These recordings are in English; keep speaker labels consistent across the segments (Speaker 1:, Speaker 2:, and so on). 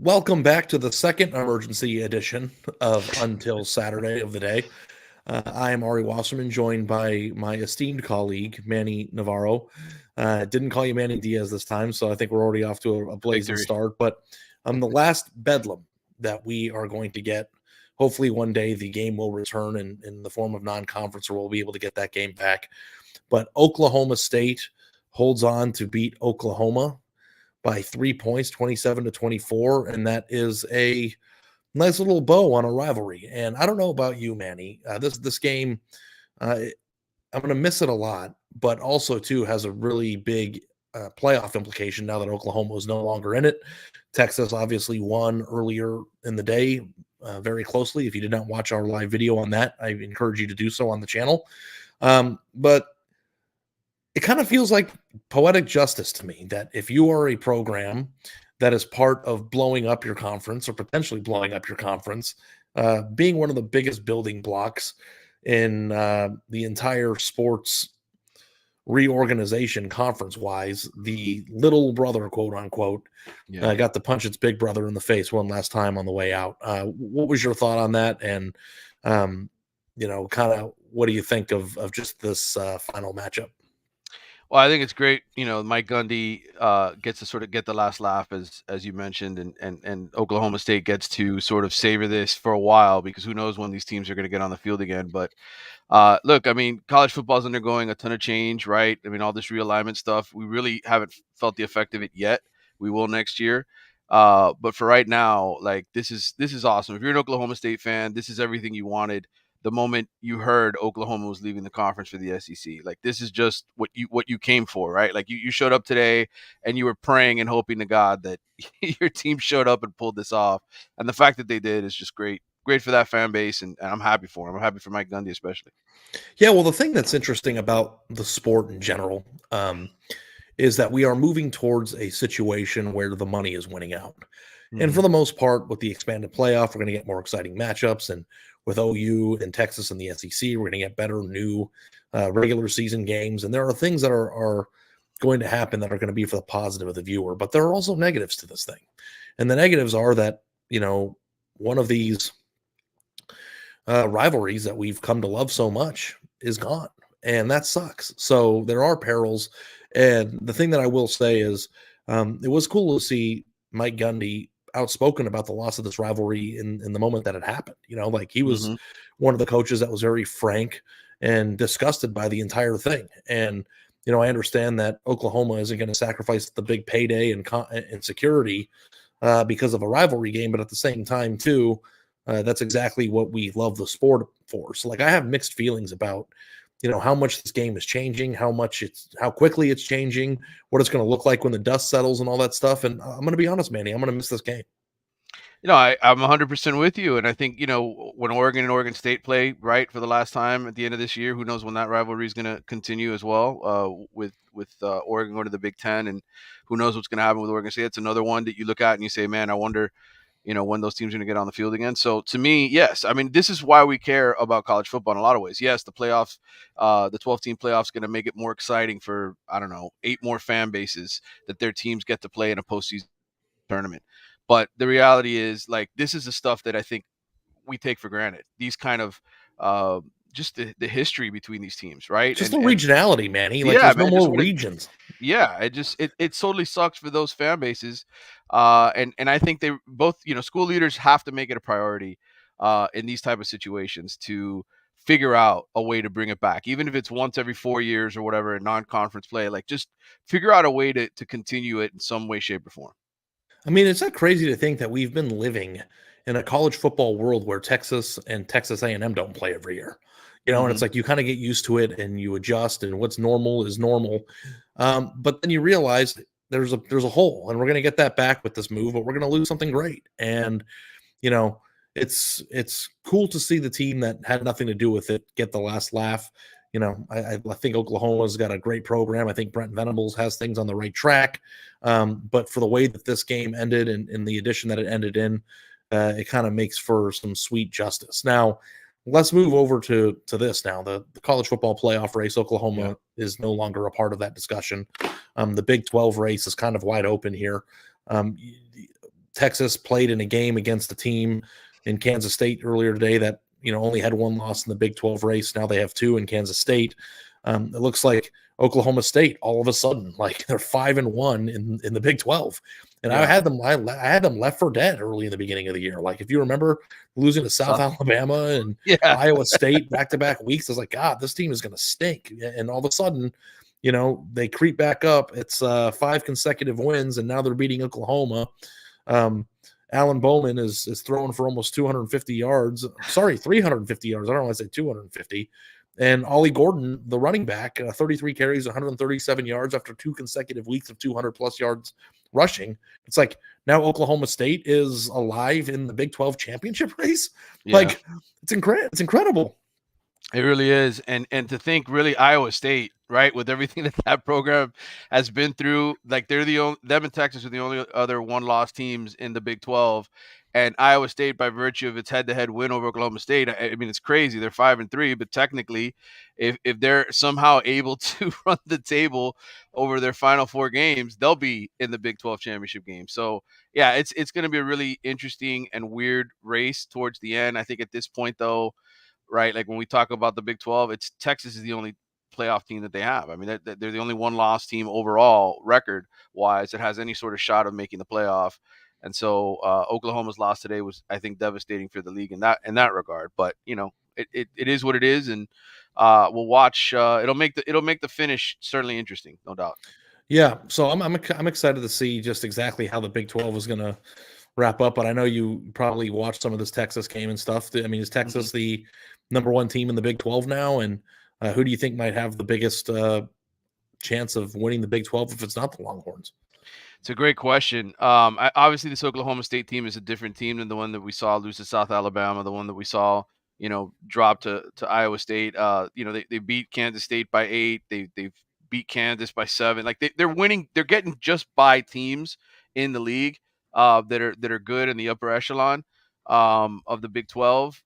Speaker 1: Welcome back to the second emergency edition of Until Saturday of the Day. I am Ari Wasserman, joined by my esteemed colleague, Manny Navarro. Didn't call you Manny Diaz this time, so I think we're already off to a blazing start. But the last Bedlam that we are going to get, hopefully one day the game will return in the form of non-conference, or we'll be able to get that game back. But Oklahoma State holds on to beat Oklahoma by 3 points, 27-24, and that is a nice little bow on a rivalry. And I don't know about you, Manny. This game, I'm going to miss it a lot, but also too has a really big playoff implication now that Oklahoma is no longer in it. Texas obviously won earlier in the day, very closely. If you did not watch our live video on that, I encourage you to do so on the channel. But it kind of feels like poetic justice to me that if you are a program that is part of blowing up your conference or potentially blowing up your conference, being one of the biggest building blocks in the entire sports reorganization conference-wise, the little brother, quote unquote, got to punch its big brother in the face one last time on the way out. What was your thought on that? And, kind of what do you think of just this final matchup?
Speaker 2: Well, I think it's great. Mike Gundy gets to sort of get the last laugh, as you mentioned, and Oklahoma State gets to sort of savor this for a while, because who knows when these teams are going to get on the field again. But look, I mean, college football is undergoing a ton of change, right? I mean, all this realignment stuff, we really haven't felt the effect of it yet. We will next year. But for right now, like this is awesome. If you're an Oklahoma State fan, this is everything you wanted the moment you heard Oklahoma was leaving the conference for the SEC. Like, this is just what you came for, right? Like, you showed up today and you were praying and hoping to God that your team showed up and pulled this off. And the fact that they did is just great for that fan base, and I'm happy for him. I'm happy for Mike Gundy especially.
Speaker 1: Yeah, well, the thing that's interesting about the sport in general is that we are moving towards a situation where the money is winning out. And for the most part, with the expanded playoff, we're going to get more exciting matchups. And with OU and Texas and the SEC, we're going to get better new regular season games. And there are things that are going to happen that are going to be for the positive of the viewer. But there are also negatives to this thing. And the negatives are that, one of these rivalries that we've come to love so much is gone. And that sucks. So there are perils. And the thing that I will say is it was cool to see Mike Gundy outspoken about the loss of this rivalry in the moment that it happened. Like he was one of the coaches that was very frank and disgusted by the entire thing. And, I understand that Oklahoma isn't going to sacrifice the big payday and security because of a rivalry game. But at the same time, too, that's exactly what we love the sport for. So, like, I have mixed feelings about, how much this game is changing, how quickly it's changing, what it's going to look like when the dust settles and all that stuff. And I'm going to be honest, Manny, I'm going to miss this game.
Speaker 2: I'm 100% with you. And I think, when Oregon and Oregon State play right for the last time at the end of this year, who knows when that rivalry is going to continue as well with Oregon going to the Big Ten, and who knows what's going to happen with Oregon State. It's another one that you look at and you say, man, I wonder, when those teams are going to get on the field again. So to me, yes, I mean, this is why we care about college football in a lot of ways. Yes, the playoffs, the 12-team playoffs is going to make it more exciting for, 8 more fan bases that their teams get to play in a postseason tournament. But the reality is, like, this is the stuff that I think we take for granted. These kind of just the history between these teams, right?
Speaker 1: Just the regionality, Manny. Like, there's no more regions.
Speaker 2: It totally sucks for those fan bases. And I think they both, school leaders have to make it a priority in these type of situations to figure out a way to bring it back, even if it's once every 4 years or whatever, in non-conference play. Like, just figure out a way to continue it in some way, shape, or form.
Speaker 1: I mean, it's not crazy to think that we've been living in a college football world where Texas and Texas A&M don't play every year. And it's like you kind of get used to it and you adjust, and what's normal is normal. But then you realize there's a hole, and we're going to get that back with this move, but we're going to lose something great. And, it's cool to see the team that had nothing to do with it get the last laugh. I think Oklahoma's got a great program. I think Brent Venables has things on the right track. But for the way that this game ended and the edition that it ended in, it kind of makes for some sweet justice. Now, let's move over to this now. The college football playoff race, Oklahoma is no longer a part of that discussion. The Big 12 race is kind of wide open here. Texas played in a game against a team in Kansas State earlier today that, only had one loss in the Big 12 race. Now they have two in Kansas State. It looks like Oklahoma State all of a sudden, like they're 5-1 in the Big 12. And I had them left for dead early in the beginning of the year. Like, if you remember losing to South Alabama and Iowa State back-to-back weeks, I was like, God, this team is going to stink. And all of a sudden, they creep back up. It's 5 consecutive wins, and now they're beating Oklahoma. Alan Bowman is throwing for almost 250 yards. Sorry, 350 yards. I don't want to say 250. And Ollie Gordon, the running back, 33 carries, 137 yards after 2 consecutive weeks of 200-plus yards rushing. It's like now Oklahoma State is alive in the Big 12 championship race. Yeah. Like, it's incredible.
Speaker 2: It really is. And to think really Iowa State, right, with everything that program has been through, like them and Texas are the only other one-loss teams in the Big 12. And Iowa State, by virtue of its head-to-head win over Oklahoma State, I mean, it's crazy. They're 5-3, but technically, if they're somehow able to run the table over their final 4 games, they'll be in the Big 12 championship game. So, yeah, it's going to be a really interesting and weird race towards the end. I think at this point, though, right, like when we talk about the Big 12, it's Texas is the only playoff team that they have. I mean, they're the only one-loss team overall record-wise that has any sort of shot of making the playoff. And so Oklahoma's loss today was, I think, devastating for the league in that regard. But it is what it is, and we'll watch. It'll make the finish certainly interesting, no doubt.
Speaker 1: Yeah, so I'm excited to see just exactly how the Big 12 is going to wrap up. But I know you probably watched some of this Texas game and stuff. I mean, is Texas the number 1 team in the Big 12 now? And who do you think might have the biggest chance of winning the Big 12 if it's not the Longhorns?
Speaker 2: It's a great question. Obviously, this Oklahoma State team is a different team than the one that we saw lose to South Alabama, the one that we saw, drop to Iowa State. They beat Kansas State by 8. They've beat Kansas by 7. Like they're winning. They're getting just by teams in the league that are good in the upper echelon of the Big 12.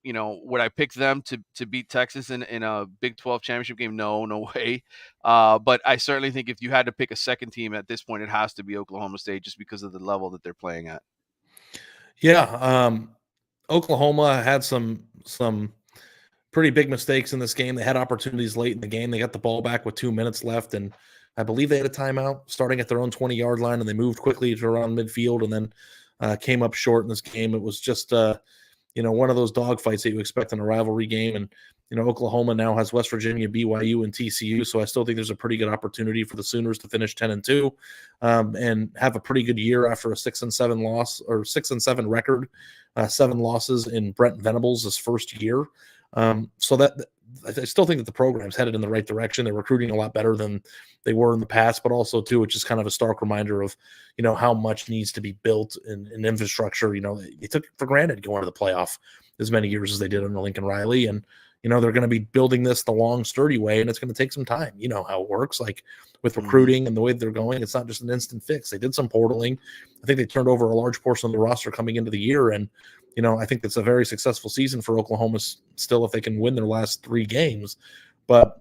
Speaker 2: Would I pick them to beat Texas in a Big 12 championship game? No way. But I certainly think if you had to pick a second team at this point, it has to be Oklahoma State just because of the level that they're playing at.
Speaker 1: Yeah. Oklahoma had some pretty big mistakes in this game. They had opportunities late in the game. They got the ball back with 2 minutes left, and I believe they had a timeout starting at their own 20-yard line, and they moved quickly to around midfield and then came up short in this game. It was just one of those dogfights that you expect in a rivalry game. And, Oklahoma now has West Virginia, BYU, and TCU. So I still think there's a pretty good opportunity for the Sooners to finish 10-2 and have a pretty good year after a 6-7 loss or 6-7 record, 7 losses in Brent Venables' his first year. So that I still think that the program's headed in the right direction. They're recruiting a lot better than they were in the past, but also too, it's just kind of a stark reminder of, how much needs to be built in infrastructure. They took it for granted going to the playoff as many years as they did under Lincoln Riley. And, they're going to be building this the long, sturdy way, and it's going to take some time. You know how it works, like with recruiting and the way they're going. It's not just an instant fix. They did some portaling. I think they turned over a large portion of the roster coming into the year. And, I think it's a very successful season for Oklahoma still if they can win their last 3 games. But,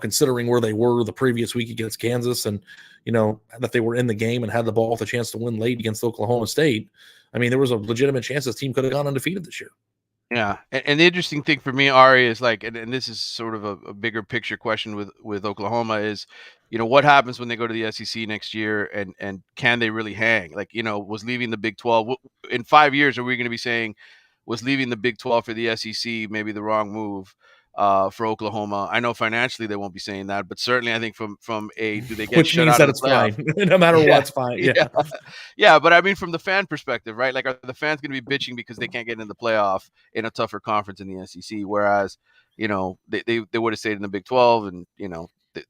Speaker 1: considering where they were the previous week against Kansas and, that they were in the game and had the ball with a chance to win late against Oklahoma State, I mean, there was a legitimate chance this team could have gone undefeated this year.
Speaker 2: Yeah, and the interesting thing for me, Ari, is like, and this is sort of a bigger picture question with Oklahoma is, what happens when they go to the SEC next year, and can they really hang? Like, was leaving the Big 12 in 5 years? Are we going to be saying was leaving the Big 12 for the SEC maybe the wrong move for Oklahoma? I know financially they won't be saying that, but certainly I think from a do they get
Speaker 1: which
Speaker 2: shut
Speaker 1: means
Speaker 2: out
Speaker 1: that
Speaker 2: of
Speaker 1: it's
Speaker 2: the playoff?
Speaker 1: fine no matter what's fine.
Speaker 2: Yeah, but I mean, from the fan perspective, right? Like, are the fans going to be bitching because they can't get in the playoff in a tougher conference in the SEC? Whereas, they would have stayed in the Big 12, and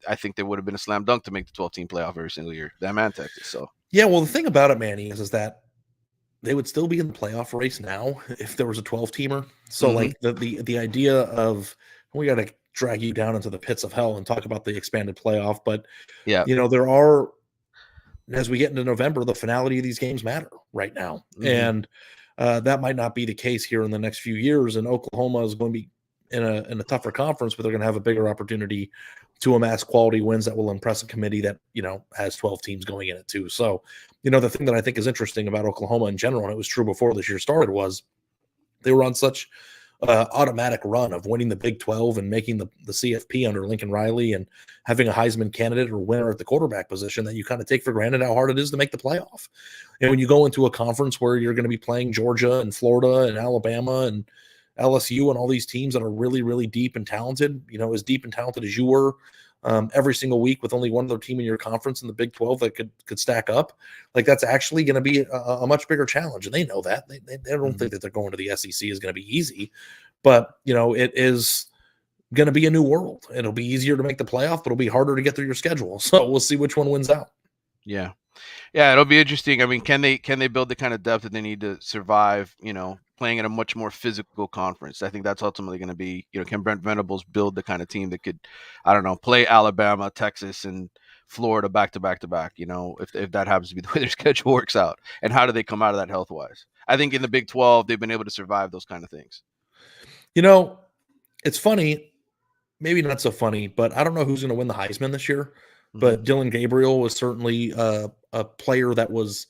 Speaker 2: I think they would have been a slam dunk to make the 12-team playoff every single year. Them and Texas. So
Speaker 1: yeah, well, the thing about it, Manny, is that they would still be in the playoff race now if there was a 12-teamer. So like the idea of we got to drag you down into the pits of hell and talk about the expanded playoff, but there are, as we get into November, the finality of these games matter right now. And that might not be the case here in the next few years. And Oklahoma is going to be in a tougher conference, but they're going to have a bigger opportunity to amass quality wins that will impress a committee that, has 12 teams going in it too. So, the thing that I think is interesting about Oklahoma in general, and it was true before this year started, was they were on such automatic run of winning the Big 12 and making the CFP under Lincoln Riley and having a Heisman candidate or winner at the quarterback position that you kind of take for granted how hard it is to make the playoff. And when you go into a conference where you're going to be playing Georgia and Florida and Alabama and LSU and all these teams that are really, really deep and talented, as deep and talented as you were every single week with only one other team in your conference in the Big 12 that could stack up, like that's actually going to be a much bigger challenge. And they know that. They don't think that they're going to the SEC is going to be easy, but, it is going to be a new world. It'll be easier to make the playoff, but it'll be harder to get through your schedule. So we'll see which one wins out.
Speaker 2: Yeah. Yeah, it'll be interesting. I mean, can they build the kind of depth that they need to survive, playing in a much more physical conference? I think that's ultimately going to be, can Brent Venables build the kind of team that could, I don't know, play Alabama, Texas, and Florida back to back to back, if that happens to be the way their schedule works out? And how do they come out of that health-wise? I think in the Big 12, they've been able to survive those kind of things.
Speaker 1: It's funny, maybe not so funny, but I don't know who's going to win the Heisman this year. But Dillon Gabriel was certainly a player that was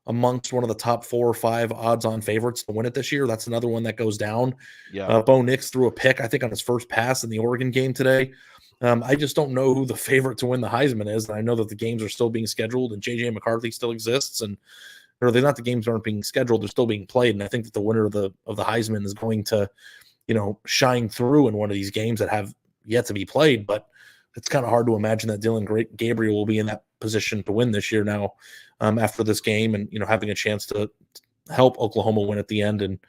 Speaker 1: amongst one of the top 4 or 5 odds-on favorites to win it this year. That's another one that goes down.
Speaker 2: Yeah.
Speaker 1: Bo Nix threw a pick, I think, on his first pass in the Oregon game today. I just don't know who the favorite to win the Heisman is. And I know that the games are still being scheduled and J.J. McCarthy still exists. Or they're not, the games aren't being scheduled, they're still being played. And I think that the winner of the Heisman is going to, shine through in one of these games that have yet to be played. But it's kind of hard to imagine that Dillon Gabriel will be in that position to win this year now after this game and, having a chance to help Oklahoma win at the end and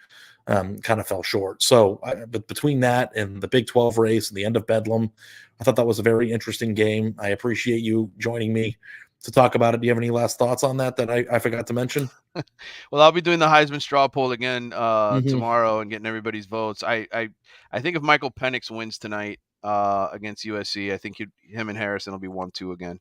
Speaker 1: kind of fell short. So but between that and the Big 12 race and the end of Bedlam, I thought that was a very interesting game. I appreciate you joining me to talk about it. Do you have any last thoughts on that I forgot to mention?
Speaker 2: Well, I'll be doing the Heisman straw poll again tomorrow and getting everybody's votes. I think if Michael Penix wins tonight against USC, I think him and Harrison will be 1-2 again.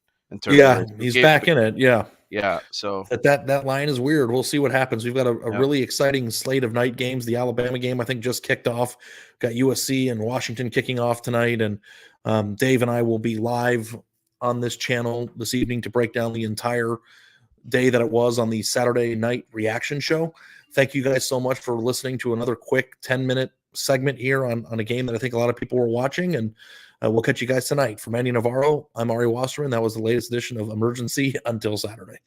Speaker 1: He's back in it.
Speaker 2: Yeah. So
Speaker 1: that line is weird. We'll see what happens. We've got a really exciting slate of night games. The Alabama game, I think, just kicked off. Got USC and Washington kicking off tonight. And Dave and I will be live on this channel this evening to break down the entire day that it was on the Saturday night reaction show. Thank you guys so much for listening to another quick 10-minute segment here on a game that I think a lot of people were watching. And we'll catch you guys tonight. For Manny Navarro, I'm Ari Wasserman. That was the latest edition of Emergency Until Saturday.